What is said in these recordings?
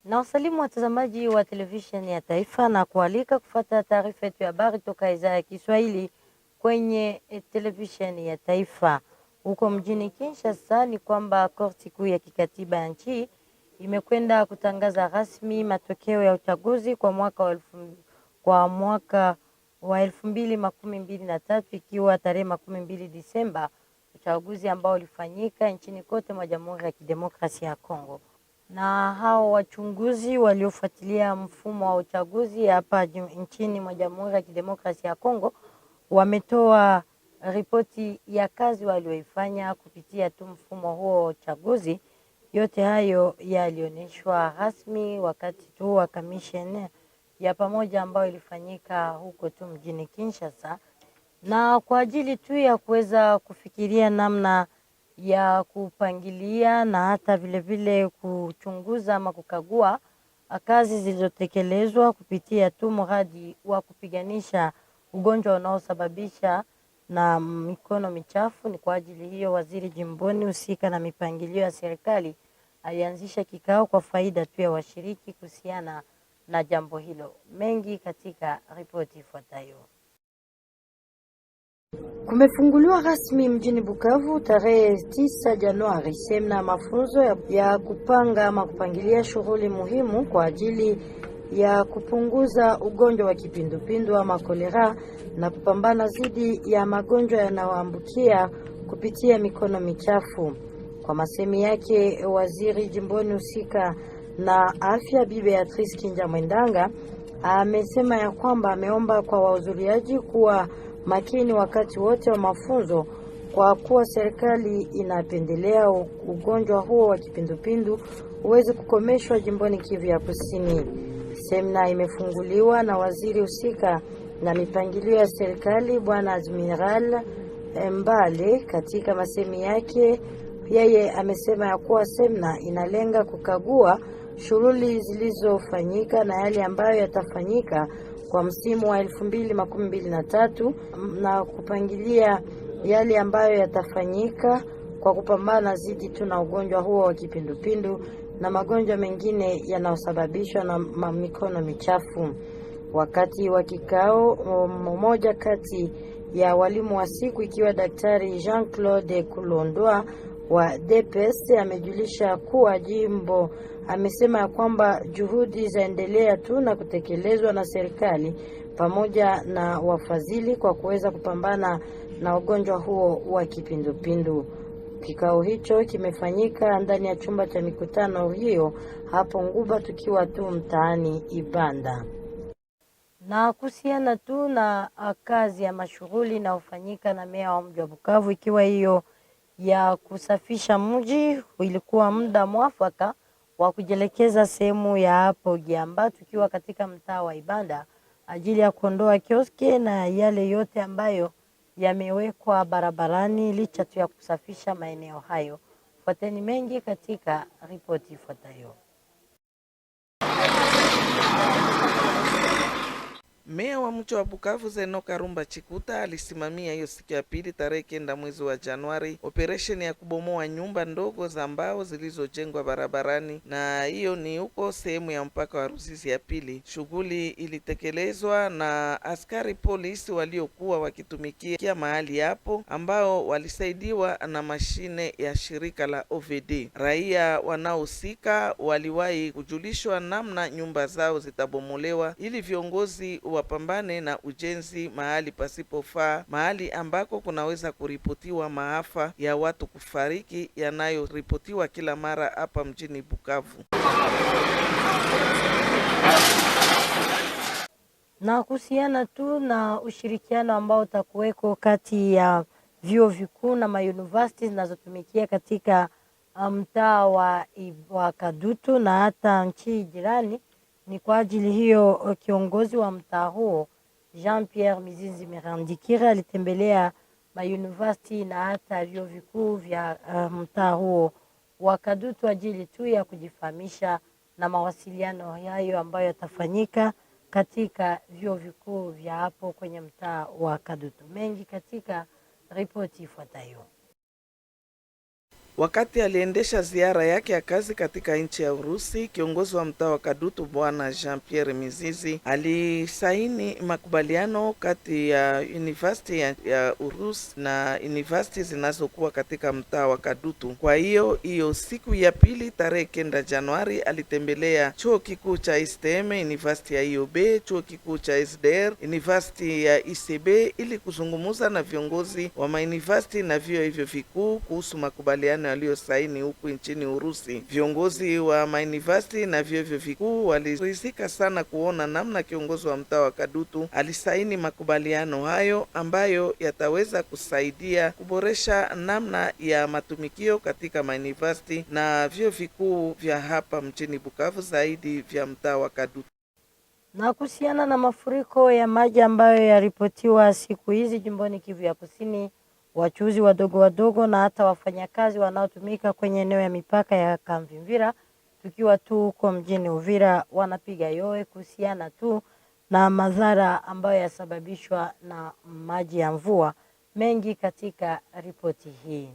Na wasalimu watazamaji wa televisheni ya taifa na kualika kufuata taarifa yetu ya habari toka idhaa ya Kiswahili kwenye televisheni ya taifa. Huko mjini Kinshasa ni kwamba korti kuu ya kikatiba ya nchi imekwenda kutangaza rasmi matokeo ya uchaguzi kwa mwaka wa 2023 ikiwa tarehe 12 Disemba, uchaguzi ambao ulifanyika nchini kote mwa Jamhuri ya Kidemokrasia ya Kongo. Na hao wachunguzi waliofuatilia mfumo wa uchaguzi hapa nchini mwa Jamhuri ya Kidemokrasia ya Kongo wametoa ripoti ya kazi walioifanya kupitia tu mfumo huo wa uchaguzi. Yote hayo yalionyeshwa rasmi wakati tu wa commission ya pamoja ambayo ilifanyika huko tu mjini Kinshasa, na kwa ajili tu ya kuweza kufikiria namna ya kupangilia na hata vile vile kuchunguza ama kukagua kazi zilizotekelezwa kupitia tu mradi wa kupiganisha ugonjwa unaosababisha na mikono michafu. Ni kwa ajili hiyo waziri jimboni husika na mipangilio ya serikali alianzisha kikao kwa faida tu ya washiriki kuhusiana na jambo hilo. Mengi katika ripoti ifuatayo. Kumefunguliwa rasmi mjini Bukavu tarehe 9 Januari semina mafunzo ya kupanga ama kupangilia shughuli muhimu kwa ajili ya kupunguza ugonjwa wa kipindupindu ama kolera na kupambana dhidi ya magonjwa yanayoambukia kupitia mikono michafu. Kwa masemi yake waziri jimboni husika na afya Bibi Beatrice Kinja Mwendanga amesema ya kwamba ameomba kwa wahudhuriaji kuwa makini wakati wote wa mafunzo kwa kuwa serikali inapendelea ugonjwa huo wa kipindupindu uweze kukomeshwa jimboni Kivu ya Kusini. Semina imefunguliwa na waziri husika na mipangilio ya serikali Bwana Admiral Mbale. Katika masemi yake yeye amesema ya kuwa semina inalenga kukagua shughuli zilizofanyika na yale ambayo yatafanyika kwa msimu wa 2023 na kupangilia yale ambayo yatafanyika kwa kupambana dhidi tu na ugonjwa huo wa kipindupindu na magonjwa mengine yanayosababishwa na mikono michafu. Wakati wa kikao, mmoja kati ya walimu wa siku ikiwa Daktari Jean-Claude Kulondwa wa DPS amejulisha kuwa jimbo amesema kwamba juhudi zaendelea tu na kutekelezwa na serikali pamoja na wafadhili kwa kuweza kupambana na ugonjwa huo wa kipindupindu. Kikao hicho kimefanyika ndani ya chumba cha mikutano hiyo hapo Nguba, tukiwa tu mtaani Ibanda. Na kuhusiana tu na kazi ya mashughuli na ufanyika na meya wa mji wa Bukavu, ikiwa hiyo ya kusafisha mji, ilikuwa muda mwafaka wa kujelekeza sehemu ya hapo Giamba, tukiwa katika mtaa wa Ibanda ajili ya kuondoa kioski na yale yote ambayo yamewekwa barabarani licha tu ya kusafisha maeneo hayo. Fuateni mengi katika ripoti ifuatayo. Meya wa mji wa Bukavu Zeno Karumba Chikuta alisimamia hiyo siku ya pili tarehe 9 mwezi wa Januari operesheni ya kubomoa nyumba ndogo za mbao zilizojengwa barabarani, na hiyo ni huko sehemu ya mpaka wa Ruzizi ya pili. Shughuli ilitekelezwa na askari polisi waliokuwa wakitumikia mahali hapo, ambao walisaidiwa na mashine ya shirika la OVD. Raia wanaohusika waliwahi kujulishwa namna nyumba zao zitabomolewa ili viongozi wapambane na ujenzi mahali pasipofaa, mahali ambako kunaweza kuripotiwa maafa ya watu kufariki yanayoripotiwa kila mara hapa mjini Bukavu. Na kuhusiana tu na ushirikiano ambao utakuweko kati ya vyuo vikuu na mauniversities zinazotumikia katika mtaa wa Kadutu na hata nchi jirani, ni kwa ajili hiyo kiongozi wa mtaa huo Jean-Pierre Mizinzi Mirandikira alitembelea mauniversity na hata vyuo vikuu vya mtaa huo wa Kadutu ajili tu ya kujifahamisha na mawasiliano hayo ambayo yatafanyika katika vyuo vikuu vya hapo kwenye mtaa wa Kadutu. Mengi katika ripoti ifuatayo. Wakati aliendesha ziara yake ya kazi katika nchi ya Urusi, kiongozi wa mtaa wa Kadutu Bwana Jean-Pierre Mizizi alisaini makubaliano kati ya university ya Urusi na university zinazokuwa katika mtaa wa Kadutu. Kwa hiyo siku ya pili tarehe 9 Januari alitembelea chuo kikuu cha STM, university ya IOB, chuo kikuu cha SDR, university ya ICB ili kuzungumza na viongozi wa mauniversity na vyuo hivyo vikuu kuhusu makubaliano yaliyosaini huku nchini Urusi. Viongozi wa mauniversity na vyuo hivyo vikuu walirizika sana kuona namna kiongozi wa mtaa wa Kadutu alisaini makubaliano hayo ambayo yataweza kusaidia kuboresha namna ya matumikio katika mauniversity na vyuo vikuu vya hapa mjini Bukavu, zaidi vya mtaa wa Kadutu. Na kuhusiana na mafuriko ya maji ambayo yaripotiwa siku hizi jimboni Kivu ya Kusini, wachuuzi wadogo na hata wafanyakazi wanaotumika kwenye eneo ya mipaka ya Kamvimvira, tukiwa tu huko mjini Uvira, wanapiga yowe kuhusiana tu na madhara ambayo yasababishwa na maji ya mvua mengi katika ripoti hii.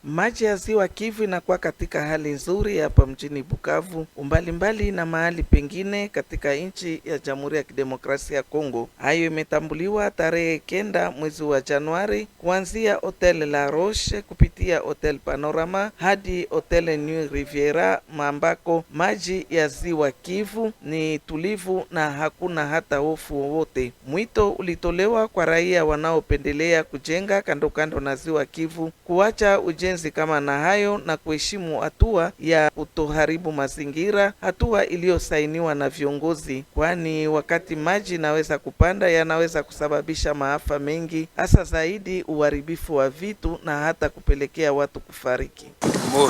Maji ya ziwa Kivu inakuwa katika hali nzuri hapa mjini Bukavu, umbali na mahali pengine katika nchi ya Jamhuri ya Kidemokrasia ya Kongo. Hayo imetambuliwa tarehe 9 mwezi wa Januari, kuanzia Hotel La Roche kupitia Hotel Panorama hadi Hotel New Riviera, ambako maji ya ziwa Kivu ni tulivu na hakuna hata hofu wowote. Mwito ulitolewa kwa raia wanaopendelea kujenga kando na ziwa Kivu kuacha ujenzi kama na hayo na kuheshimu hatua ya kutoharibu mazingira, hatua iliyosainiwa na viongozi, kwani wakati maji naweza kupanda yanaweza kusababisha maafa mengi, hasa zaidi uharibifu wa vitu na hata kupelekea watu kufariki.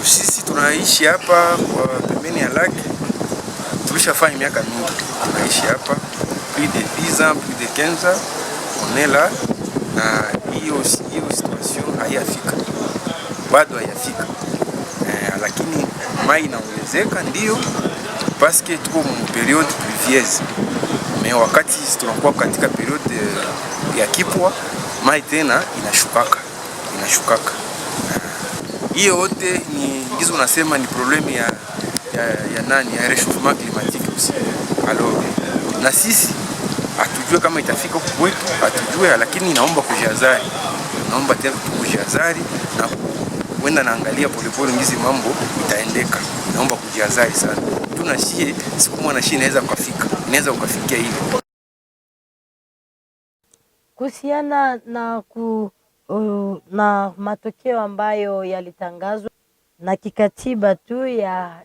Sisi tunaishi hapa kwa pembeni ya lake, tulishafanya miaka mingi tunaishi hapa, plus de 10 ans, plus de 15 ans on est là, na hiyo situation hayafika, bado hayafika, lakini mai inaongezeka ndio paske tuko mu periode pluvieuse, mais wakati tunakuwa katika periode ya kipwa mai tena inashukaka. Hiyo yote ni hizo unasema ni problemi ya réchauffement climatique aussi. Alors na sisi hatujue kama itafika huku kwetu, hatujue, lakini naomba kujihadhari, naomba tena kujihadhari na wenda naangalia polepole ngizi mambo itaendeka. Naomba kujihadhari sana. Tunashie siku mwana shie inaweza kufikia hivi. Kuhusiana na matokeo ambayo yalitangazwa na kikatiba tu ya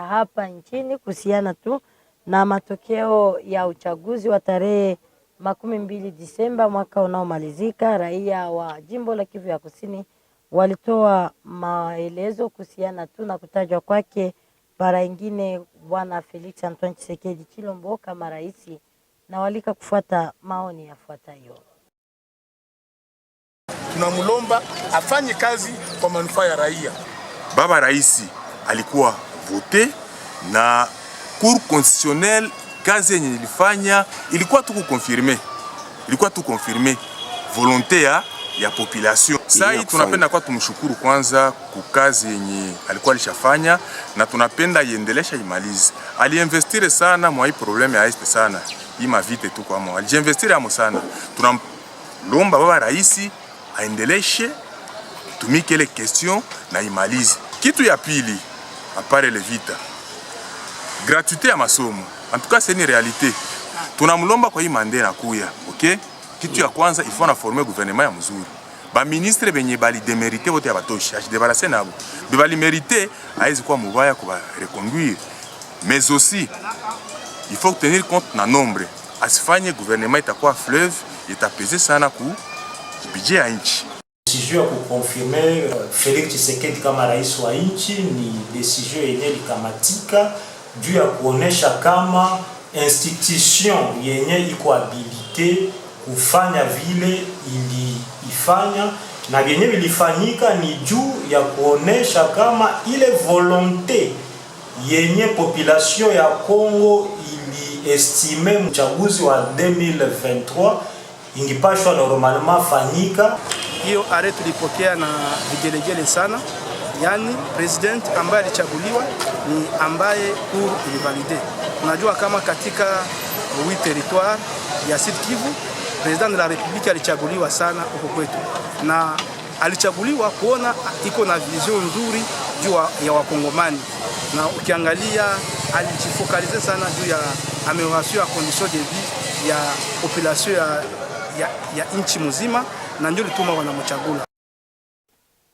hapa nchini kuhusiana tu na matokeo ya uchaguzi wa tarehe 12 Disemba mwaka unaomalizika, raia wa jimbo la Kivu ya Kusini walitoa maelezo kuhusiana tu na kutajwa kwake para ingine Bwana Felix Antoine Tshisekedi Chilombo kama rais, na walika kufuata maoni yafuatayo. Tunamlomba afanye kazi kwa manufaa ya raia. Baba rais alikuwa vote na Cour constitutionnelle, kazi yenye ilifanya ilikuwa tu confirmer volonté ya population. Sasa tunapenda kwa tumshukuru kwanza kwa kazi yenye alikuwa alishafanya, na tunapenda iendelesha imalize. Aliinvestire sana mwa hii probleme ya este sana. Hii mavite tu kwa mwa. Aliinvestire amo sana. Tunamlomba baba rais aendeleshe tumike ile question na imalize. Kitu ya pili, apare le vita. Gratuité ya masomo. En tout cas c'est une réalité. Tunamlomba kwa hii mande na kuya, okay? Kitu ya kwanza il faut na former gouvernement ya mzuri. Ba ministre benye bali demerite wote abatoshi, ajidebarase nabo. Be bali mériter aizi kwa mubaya kwa reconduire. Mais aussi il faut tenir compte na nombre. Asifanye gouvernement itakuwa fleuve, itapeze sana ku budget ya nchi. Decision ya kukonfirme Felix Tshisekedi kama rais wa nchi ni decision yenye likamatika juu ya kuonesha kama institution yenye iko habilite kufanya vile iliifanya, na yenye vilifanyika ni juu ya kuonesha kama ile volonté yenye population ya Kongo iliestime mchaguzi wa 2023 ingipashwa normalement fanyika. Hiyo are tulipokea na vigelegele sana, yani president ambaye alichaguliwa ni ambaye cour ilivalide. Unajua kama katika 8 territoire ya Sud Kivu, president de la Republique alichaguliwa sana huko kwetu, na alichaguliwa kuona iko na vision nzuri juu ya wakongomani, na ukiangalia alijifokalize sana juu ya amélioration ya condition de vie ya population ya nchi mzima, na ndio lituma wanamchagula.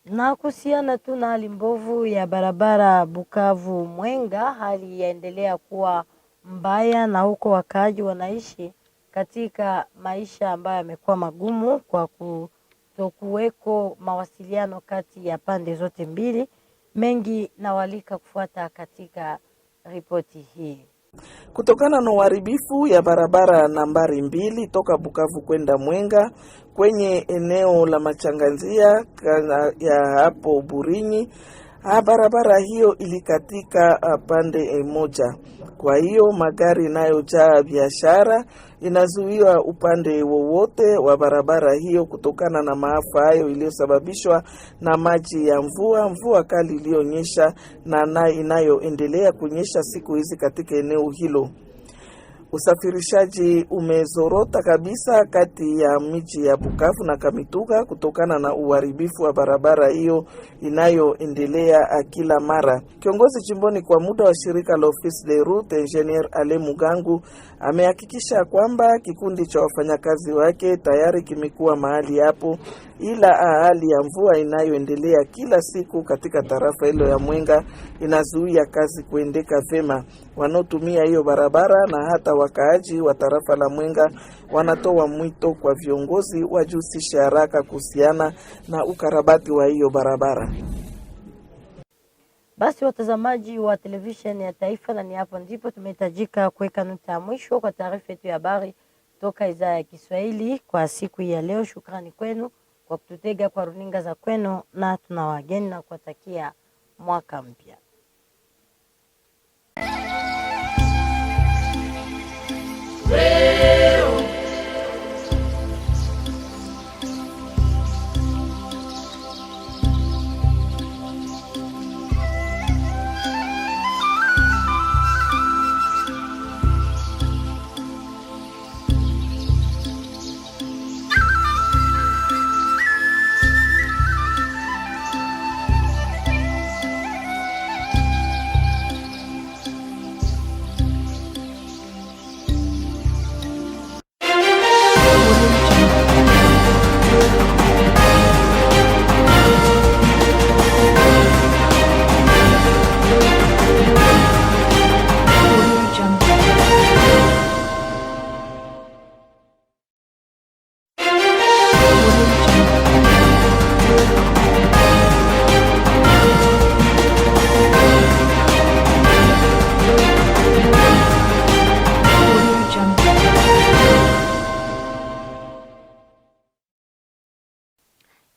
Na kuhusiana tu na hali mbovu ya barabara Bukavu Mwenga, hali yaendelea kuwa mbaya, na huko wakaaji wanaishi katika maisha ambayo yamekuwa magumu kwa kutokuweko mawasiliano kati ya pande zote mbili. Mengi na walika kufuata katika ripoti hii. Kutokana na uharibifu ya barabara nambari 2 toka Bukavu kwenda Mwenga kwenye eneo la Machanganzia ya hapo Burinyi, barabara hiyo ilikatika pande moja. Kwa hiyo magari inayojaa biashara inazuiwa upande wowote wa barabara hiyo kutokana na maafa hayo iliyosababishwa na maji ya mvua kali iliyonyesha na inayoendelea kunyesha siku hizi katika eneo hilo. Usafirishaji umezorota kabisa kati ya miji ya Bukavu na Kamituga kutokana na uharibifu wa barabara hiyo inayoendelea kila mara. Kiongozi jimboni kwa muda wa shirika la Office de Route, Engineer Ale Mugangu, amehakikisha kwamba kikundi cha wafanyakazi wake tayari kimekuwa mahali hapo, ila hali ya mvua inayoendelea kila siku katika tarafa hilo ya Mwenga inazuia kazi kuendeka vema. Wanaotumia hiyo barabara na hata wakaaji wa tarafa la Mwenga wanatoa mwito kwa viongozi wajihusishe haraka kuhusiana na ukarabati wa hiyo barabara. Basi watazamaji wa television ya taifa, na ni hapo ndipo tumehitajika kuweka nukta ya mwisho kwa taarifa yetu ya habari toka idhaa ya Kiswahili kwa siku ya leo. Shukrani kwenu kwa kututega kwa runinga za kwenu, na tuna wageni na kuwatakia mwaka mpya.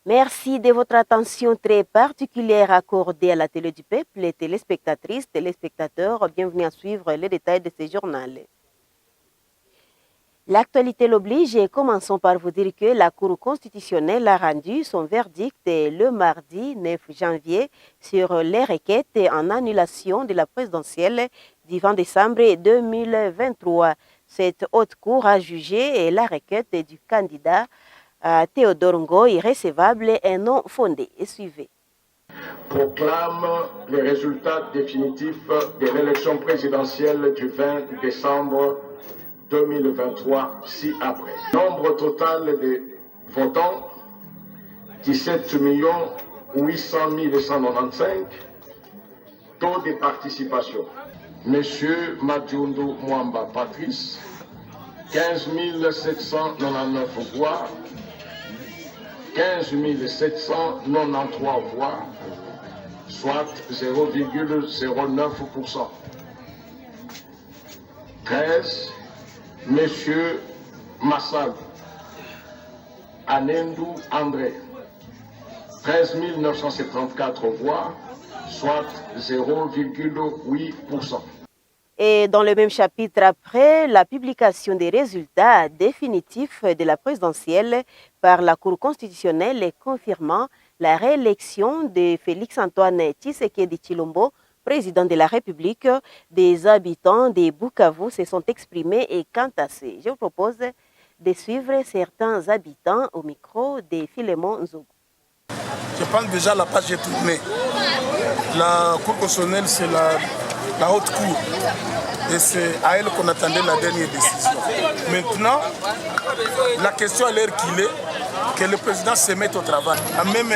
Merci de votre attention très particulière accordée à la télé du peuple. Les téléspectatrices, téléspectateurs, bienvenue à suivre les détails de ce journal. L'actualité l'oblige et commençons par vous dire que la Cour constitutionnelle a rendu son verdict le mardi 9 janvier sur les requêtes en annulation de la présidentielle du 20 décembre 2023. Cette haute cour a jugé la requête du candidat Théodore Ngo irrécevable et non fondée. Suivez. Proclame les résultats définitifs de l'élection présidentielle du 20 décembre 2023 ci-après. Nombre total de votants 17 800 195. Taux de participation. Monsieur Madjoundou Mwamba Patrice, 15 799 voix. 15 793 voix, soit 0,09%. 13, Monsieur Massal Anendou André, 13 974 voix, soit 0,8%. Et dans le même chapitre, après la publication des résultats définitifs de la présidentielle par la Cour constitutionnelle confirmant la réélection de Félix-Antoine Tshisekedi Tshilombo, président de la République. Des habitants de Bukavu se sont exprimés et cantassés. Je vous propose de suivre certains habitants au micro de Philémon Nzougou. Je pense déjà la page est tournée. La Cour constitutionnelle, c'est la haute cour. Et c'est à elle qu'on attendait la dernière décision. Maintenant, la question à l'heure qu'il est, que le président se mette au travail. Même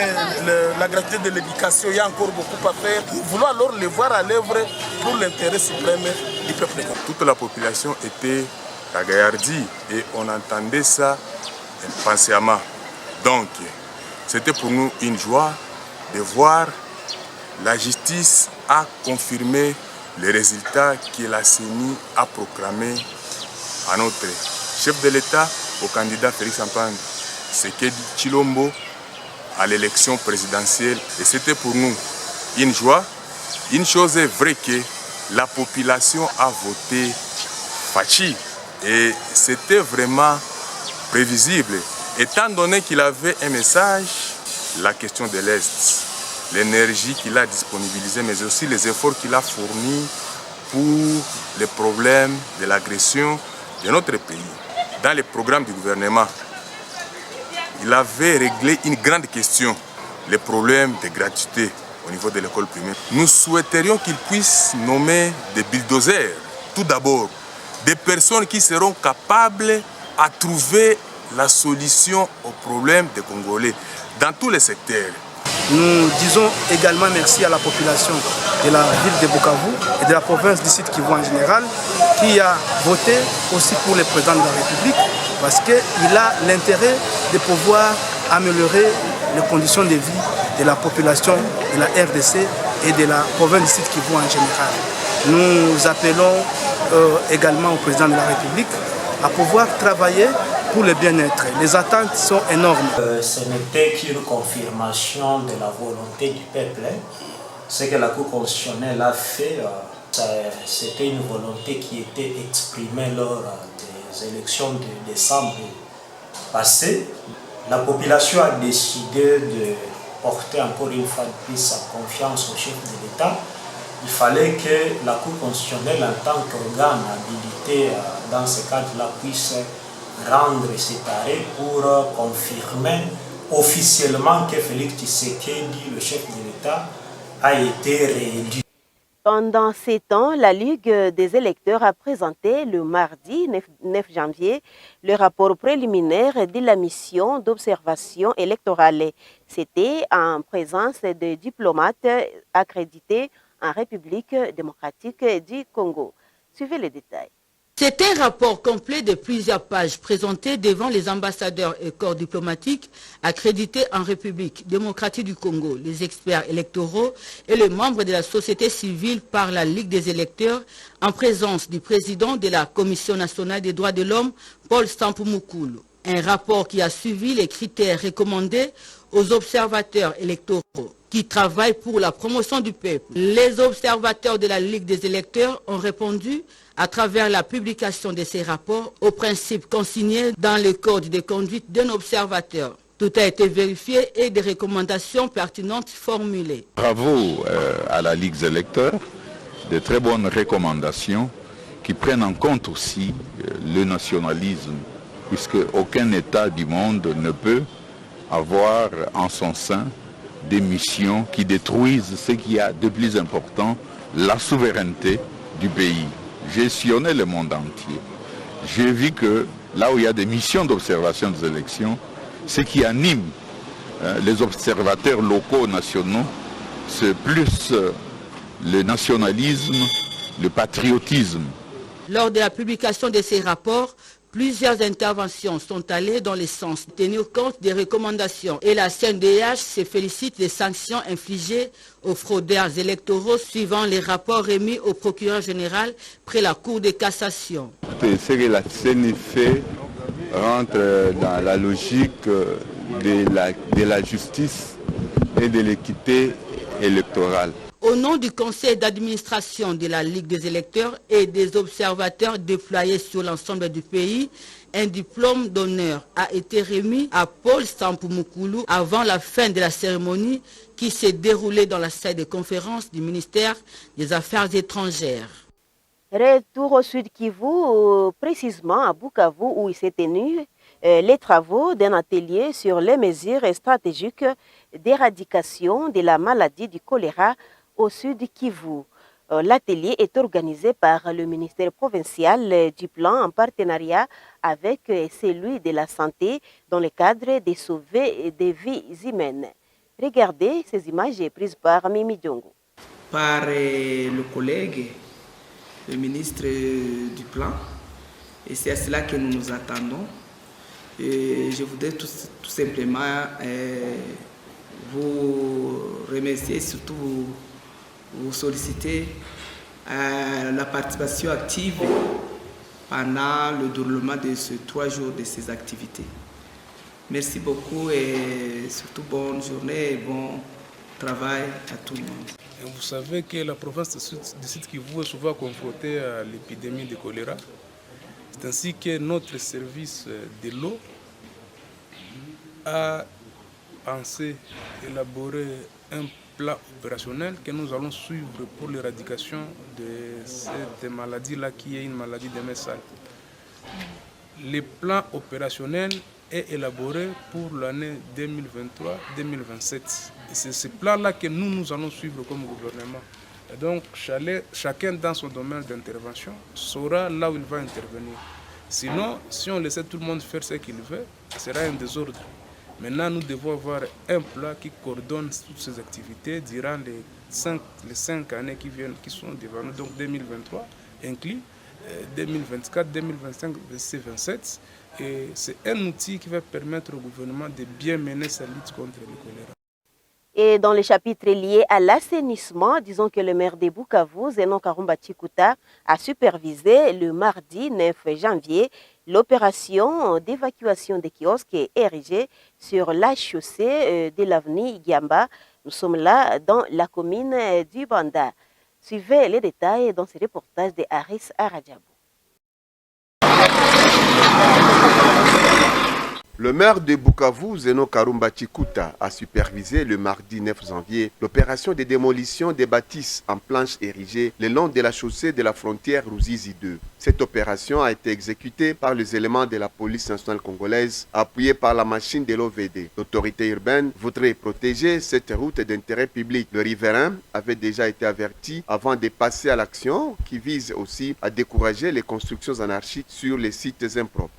la gratuité de l'éducation, il y a encore beaucoup à faire. Nous voulons alors le voir à l'œuvre pour l'intérêt suprême du peuple. Toute la population était à Gaillardi et on entendait ça impatiemment. Donc, c'était pour nous une joie de voir la justice a confirmé les résultats que la CENI a proclamés à notre chef de l'État, au candidat Félix-Antoine Tshisekedi Tshilombo à l'élection présidentielle. Et c'était pour nous une joie. Une chose est vraie que la population a voté Fachi. Et c'était vraiment prévisible, étant donné qu'il avait un message, la question de l'Est, l'énergie qu'il a disponibilisée, mais aussi les efforts qu'il a fournis pour les problèmes de l'agression de notre pays. Dans les programmes du gouvernement, il avait réglé une grande question, les problèmes de gratuité au niveau de l'école primaire. Nous souhaiterions qu'il puisse nommer des bulldozers, tout d'abord, des personnes qui seront capables à trouver la solution aux problèmes des Congolais dans tous les secteurs. Nous disons également merci à la population de la ville de Bukavu et de la province du Sud Kivu en général qui a voté aussi pour le président de la République parce qu'il a l'intérêt de pouvoir améliorer les conditions de vie de la population de la RDC et de la province du Sud Kivu en général. Nous appelons également au président de la République à pouvoir travailler pour le bien-être. Les attentes sont énormes. Ce n'était qu'une confirmation de la volonté du peuple. Ce que la Cour constitutionnelle a fait, c'était une volonté qui était exprimée lors des élections de décembre passé. La population a décidé de porter encore une fois de plus sa confiance au chef de l'État. Il fallait que la Cour constitutionnelle, en tant qu'organe habilité dans ce cadre-là, puisse rendre cet arrêt pour confirmer officiellement que Félix Tshisekedi, le chef de l'État, a été réélu. Pendant ces temps, la Ligue des électeurs a présenté le mardi 9 janvier le rapport préliminaire de la mission d'observation électorale. C'était en présence de diplomates accrédités en République démocratique du Congo. Suivez les détails. C'est un rapport complet de plusieurs pages présenté devant les ambassadeurs et corps diplomatiques accrédités en République démocratique du Congo, les experts électoraux et les membres de la société civile par la Ligue des électeurs en présence du président de la Commission nationale des droits de l'homme, Paul Stampumukulu. Un rapport qui a suivi les critères recommandés aux observateurs électoraux qui travaillent pour la promotion du peuple. Les observateurs de la Ligue des électeurs ont répondu à travers la publication de ces rapports aux principes consignés dans le code de conduite d'un observateur. Tout a été vérifié et des recommandations pertinentes formulées. Bravo à la Ligue des électeurs, de très bonnes recommandations qui prennent en compte aussi le nationalisme, puisque aucun État du monde ne peut avoir en son sein des missions qui détruisent ce qu'il y a de plus important, la souveraineté du pays. J'ai sillonné le monde entier. J'ai vu que là où il y a des missions d'observation des élections, ce qui anime les observateurs locaux, nationaux, c'est plus le nationalisme, le patriotisme. Lors de la publication de ces rapports, plusieurs interventions sont allées dans le sens de tenir compte des recommandations et la CNDH se félicite des sanctions infligées aux fraudeurs électoraux suivant les rapports remis au procureur général près la Cour de cassation. Ce que la CNI fait rentre dans la logique de la justice et de l'équité électorale. Au nom du conseil d'administration de la Ligue des électeurs et des observateurs déployés sur l'ensemble du pays, Un diplôme d'honneur a été remis à Paul Sampumukulu avant la fin de la cérémonie qui s'est déroulée dans la salle de conférence du ministère des Affaires étrangères. Retour au Sud Kivu, précisément à Bukavu, où il s'est tenu les travaux d'un atelier sur les mesures stratégiques d'éradication de la maladie du choléra au Sud Kivu. L'atelier est organisé par le ministère provincial du Plan en partenariat avec celui de la Santé dans le cadre de sauver des vies humaines. Regardez ces images prises par Mimi Diongo. Par le collègue, le ministre du Plan, et c'est à cela que nous nous attendons. Et je voudrais tout simplement vous remercier et surtout vous solliciter la participation active pendant le déroulement de ces 3 jours de ces activités. Merci beaucoup et surtout bonne journée et bon travail à tout le monde. Vous savez que la province du Sud Kivu est souvent confrontée à l'épidémie de choléra. C'est ainsi que notre service de l'eau a pensé élaborer un plan opérationnel que nous allons suivre pour l'éradication de cette maladie-là qui est une maladie des mains sales. Le plan opérationnel est élaboré pour l'année 2023-2027. C'est ce plan-là que nous allons suivre comme gouvernement. Et donc, chacun dans son domaine d'intervention saura là où il va intervenir. Sinon, si on laissait tout le monde faire ce qu'il veut, ce sera un désordre. Maintenant, nous devons avoir un plan qui coordonne toutes ces activités durant les 5 années qui sont devant nous, donc 2023 inclus, 2024, 2025, 2027. Et c'est un outil qui va permettre au gouvernement de bien mener sa lutte contre le choléra. Et dans les chapitres liés à l'assainissement, disons que le maire de Bukavu, Zenon Karumba Chikuta, a supervisé le mardi 9 janvier l'opération d'évacuation des kiosques érigés sur la chaussée de l'avenue Giamba. Nous sommes là dans la commune du Banda. Suivez les détails dans ce reportage de Aris Aradjabou. Le maire de Bukavu, Zenon Karumba Chikuta, a supervisé le mardi 9 janvier l'opération de démolition des bâtisses en planches érigées le long de la chaussée de la frontière Ruzizi 2. Cette opération a été exécutée par les éléments de la police nationale congolaise, appuyés par la machine de l'OVD. L'autorité urbaine voudrait protéger cette route d'intérêt public. Le riverain avait déjà été averti avant de passer à l'action, qui vise aussi à décourager les constructions anarchiques sur les sites impropres.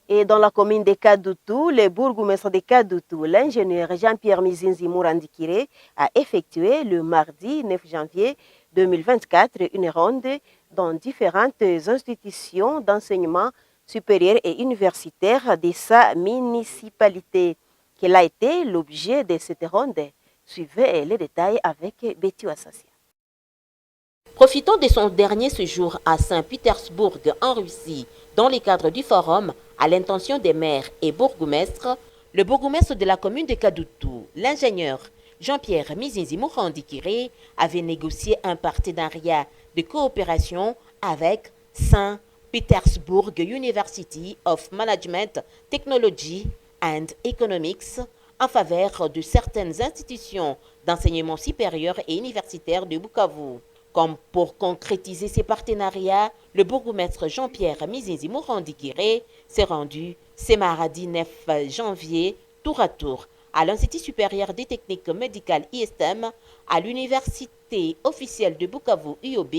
Et dans la commune de Kadoutou, le bourgmestre de Kadoutou, l'ingénieur Jean-Pierre Mizinzi Mourandikire, a effectué le mardi 9 janvier 2024 une ronde dans différentes institutions d'enseignement supérieur et universitaire de sa municipalité. Quel a été l'objet de cette ronde? Suivez les détails avec Betty Assassia. Profitant de son dernier séjour à Saint-Pétersbourg en Russie, dans le cadre du forum à l'intention des maires et bourgmestres, le bourgmestre de la commune de Kadoutou, l'ingénieur Jean-Pierre Mizinzi Mourandikire, avait négocié un partenariat de coopération avec Saint-Petersburg University of Management, Technology and Economics en faveur de certaines institutions d'enseignement supérieur et universitaire de Bukavu. Comme pour concrétiser ces partenariats, le bourgmestre Jean-Pierre Mizinzi Mourandikire s'est rendu ce mardi 9 janvier tour à tour à l'Institut supérieur des techniques médicales ISTEM, à l'Université officielle de Bukavu UOB,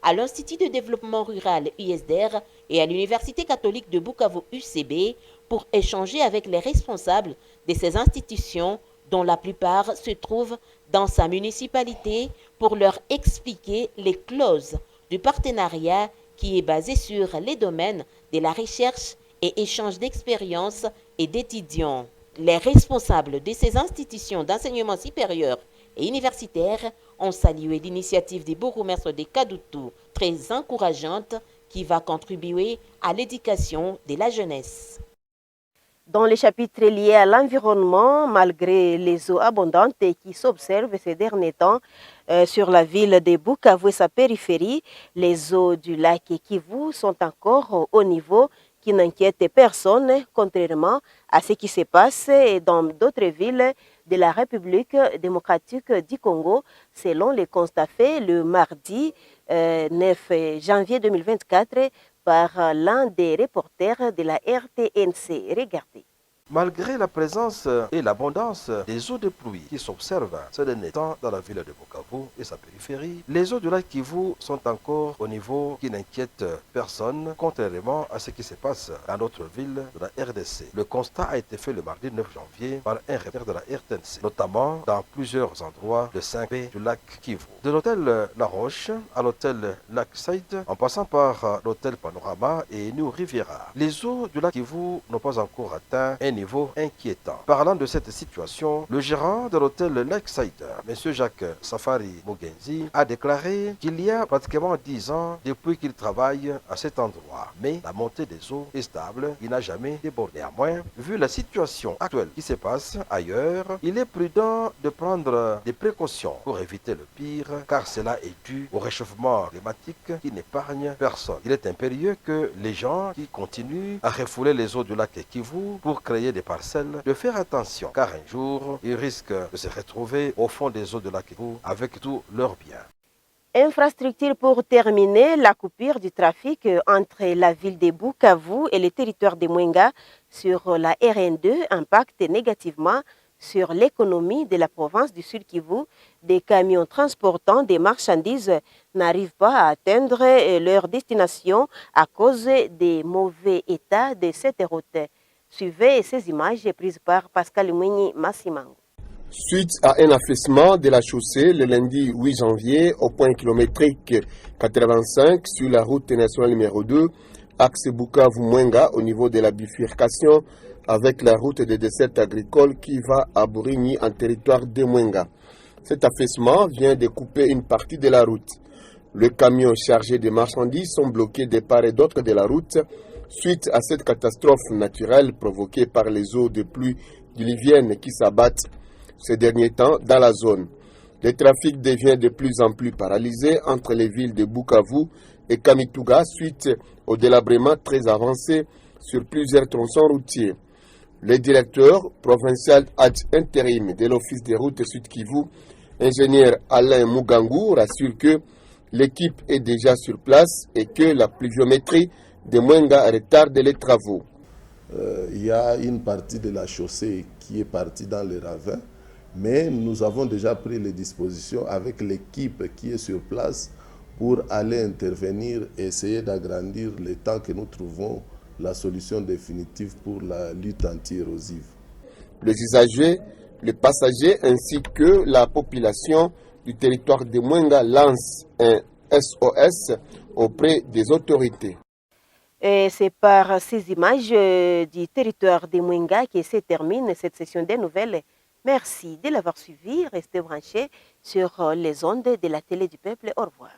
à l'Institut de développement rural USDR et à l'Université catholique de Bukavu UCB pour échanger avec les responsables de ces institutions dont la plupart se trouvent dans sa municipalité pour leur expliquer les clauses du partenariat qui est basé sur les domaines de la recherche et échange d'expériences et d'étudiants. Les responsables de ces institutions d'enseignement supérieur et universitaire ont salué l'initiative des bourgmestres de Kadoutou, très encourageante, qui va contribuer à l'éducation de la jeunesse. Dans les chapitres liés à l'environnement, malgré les eaux abondantes qui s'observent ces derniers temps sur la ville de Bukavu et sa périphérie, les eaux du lac Kivu sont encore au niveau qui n'inquiète personne, contrairement à ce qui se passe dans d'autres villes de la République démocratique du Congo, selon les constats faits le mardi 9 janvier 2024 par l'un des reporters de la RTNC. Regardez. Malgré la présence et l'abondance des eaux de pluie qui s'observent ces derniers temps dans la ville de Bukavu et sa périphérie, les eaux du lac Kivu sont encore au niveau qui n'inquiète personne, contrairement à ce qui se passe dans d'autres villes de la RDC. Le constat a été fait le mardi 9 janvier par un repère de la RTNC, notamment dans plusieurs endroits de 5B du lac Kivu. De l'hôtel La Roche à l'hôtel Lakside, en passant par l'hôtel Panorama et New Riviera. Les eaux du lac Kivu n'ont pas encore atteint un niveau inquiétant. Parlant de cette situation, le gérant de l'hôtel Lakeside, M. Jacques Safari Mugenzi, a déclaré qu'il y a pratiquement 10 ans depuis qu'il travaille à cet endroit. Mais la montée des eaux est stable, il n'a jamais débordé. Néanmoins, vu la situation actuelle qui se passe ailleurs, il est prudent de prendre des précautions pour éviter le pire, car cela est dû au réchauffement climatique qui n'épargne personne. Il est impérieux que les gens qui continuent à refouler les eaux du lac Kivu pour créer des parcelles, de faire attention, car un jour, ils risquent de se retrouver au fond des eaux de la Kivu avec tous leurs biens. Infrastructure pour terminer, la coupure du trafic entre la ville de Bukavu et le territoire de Mwenga sur la RN2 impacte négativement sur l'économie de la province du Sud Kivu. Des camions transportant des marchandises n'arrivent pas à atteindre leur destination à cause des mauvais états de cette route. Suivez ces images prises par Pascal Mouini Massimango. Suite à un affaissement de la chaussée le lundi 8 janvier au point kilométrique 85 sur la route nationale numéro 2, axe Bukavu-Mwenga au niveau de la bifurcation avec la route de dessert agricole qui va à Bourigny en territoire de Mwenga. Cet affaissement vient de couper une partie de la route. Les camions chargés de marchandises sont bloqués de part et d'autre de la route suite à cette catastrophe naturelle provoquée par les eaux de pluie diluviennes qui s'abattent ces derniers temps dans la zone. Le trafic devient de plus en plus paralysé entre les villes de Bukavu et Kamituga suite au délabrement très avancé sur plusieurs tronçons routiers. Le directeur provincial ad intérim de l'Office des routes Sud Kivu, ingénieur Alain Mugangou, rassure que l'équipe est déjà sur place et que la pluviométrie de Mwenga retarde les travaux. Il y a une partie de la chaussée qui est partie dans les ravins, mais nous avons déjà pris les dispositions avec l'équipe qui est sur place pour aller intervenir et essayer d'agrandir le temps que nous trouvons la solution définitive pour la lutte anti-érosive. Les usagers, les passagers ainsi que la population du territoire de Mwenga lancent un SOS auprès des autorités. Et c'est par ces images du territoire de Mwenga que se termine cette session des nouvelles. Merci de l'avoir suivi. Restez branchés sur les ondes de la télé du peuple. Au revoir.